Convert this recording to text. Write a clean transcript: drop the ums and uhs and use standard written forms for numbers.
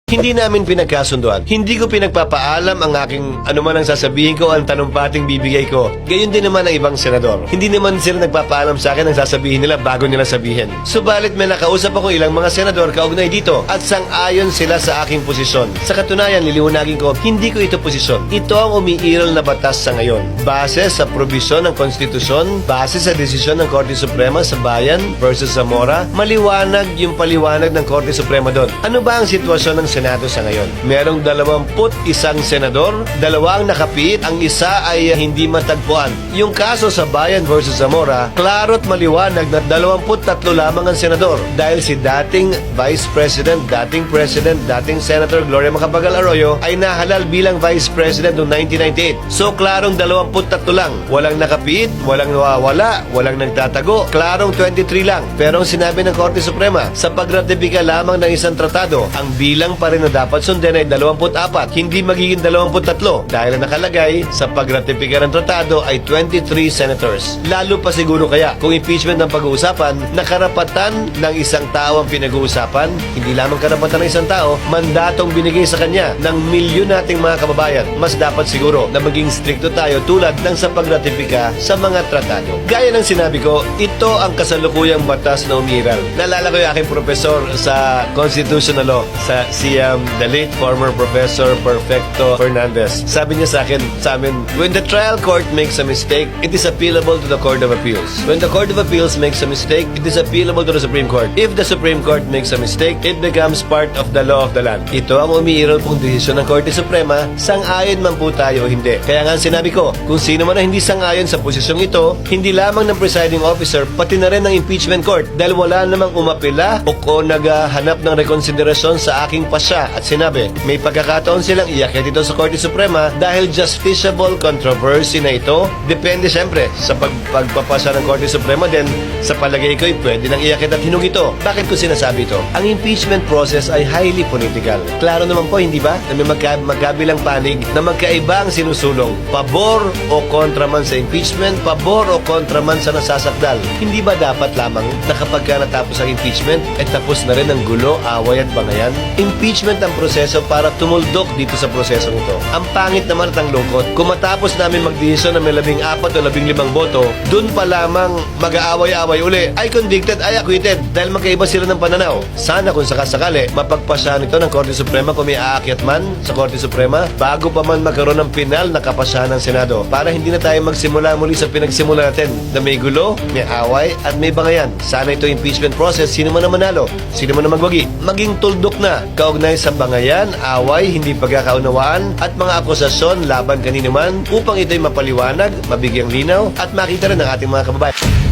Hindi namin pinagkasunduan. Hindi ko pinagpapaalam ang aking anuman ang sasabihin ko, ang tanumpating bibigay ko. Gayon din naman ang ibang senador. Hindi naman sila nagpapaalam sa akin ang sasabihin nila bago nila sabihin. Subalit may nakausap ako ilang mga senador kaugnay dito at sang-ayon sila sa aking posisyon. Sa katunayan, liliwanagin ko, hindi ko ito posisyon. Ito ang umiiral na batas sa ngayon. Base sa probisyon ng konstitusyon, base sa desisyon ng Korte Suprema sa Bayan versus Zamora, maliwanag yung paliwanag ng Korte Suprema doon. Ano ba ang sitwasyon ng Senado sa ngayon? Merong 21 senador, 2 ang nakapiit, ang isa ay hindi matagpuan. Yung kaso sa Bayan versus Zamora, klaro't maliwanag na 23 lamang ang senador dahil si dating Vice President, dating President, dating Senator Gloria Macapagal Arroyo ay nahalal bilang Vice President noong 1998. So klarong 23 lang. Walang nakapiit, walang nawawala, walang nagtatago. Klarong 23 lang. Pero ang sinabi ng Korte Suprema, sa pagratipika lamang ng isang tratado, ang bilang pa rin na dapat sundin ay 24, hindi magiging 23 dahil ang nakalagay sa pagratipika ng tratado ay 23 senators. Lalo pa siguro kaya kung impeachment ang pag-uusapan, na karapatan ng isang tao ang pinag-uusapan, hindi lamang karapatan ng isang tao, mandatong binigay sa kanya ng milyon nating mga kababayan. Mas dapat siguro na maging stricto tayo tulad ng sa pagratipika sa mga tratado. Gaya ng sinabi ko, ito ang kasalukuyang batas na umiral. Naalala ko yung aking profesor sa Constitutional Law, si the late former Professor Perfecto Fernandez. Sabi niya sa amin, when the trial court makes a mistake, it is appealable to the Court of Appeals. When the Court of Appeals makes a mistake, it is appealable to the Supreme Court. If the Supreme Court makes a mistake, it becomes part of the law of the land. Ito ang umiiral pong desisyon ng Korte Suprema, sang-ayon man po tayo o hindi. Kaya nga sinabi ko, kung sino man na hindi sang-ayon sa posisyong ito, hindi lamang ng presiding officer, pati na rin ng impeachment court dahil wala namang umapila o naghahanap ng rekonsiderasyon sa aking pasya at sinabi, may pagkakataon silang iakyat ito sa Korte Suprema dahil justiciable controversy na ito. Depende siyempre sa pagpapasa ng Korte Suprema din, sa palagay ko ay pwede nang iakyat at hinug ito. Bakit ko sinasabi ito? Ang impeachment process ay highly political. Klaro naman po, hindi ba? Na may magkabilang panig na magkaiba ang sinusulong. Pabor o kontra man sa impeachment, pabor o kontra man sa nasasakdal. Hindi ba dapat lamang na kapag natapos ang impeachment, ay tapos na rin ang gulo, away at bangayan? Impeachment ang proseso para tumuldok dito sa prosesong ito. Ang pangit naman at ang lungkot, kung matapos namin magdesisyon na may 14 o 15 boto, dun pa lamang mag-aaway-away uli, ay convicted, ay acquitted, dahil magkaiba sila ng pananaw. Sana kung sakasakali, mapagpasahan ito ng Korte Suprema kung may aakyat man sa Korte Suprema, bago pa man magkaroon ng pinal na kapasahan ng Senado, para hindi na tayo magsimula muli sa pinagsimula natin na may gulo, may away, at may bangayan. Sana ito impeachment process, sino man ang manalo, sino man ang magwagi, maging tuldok na kaugnay sa bangayan, away, hindi pagkakaunawaan, at mga akusasyon laban kanino man upang ito'y mapaliwanag, mabigyang linaw, at makita rin ng ating mga kababayan.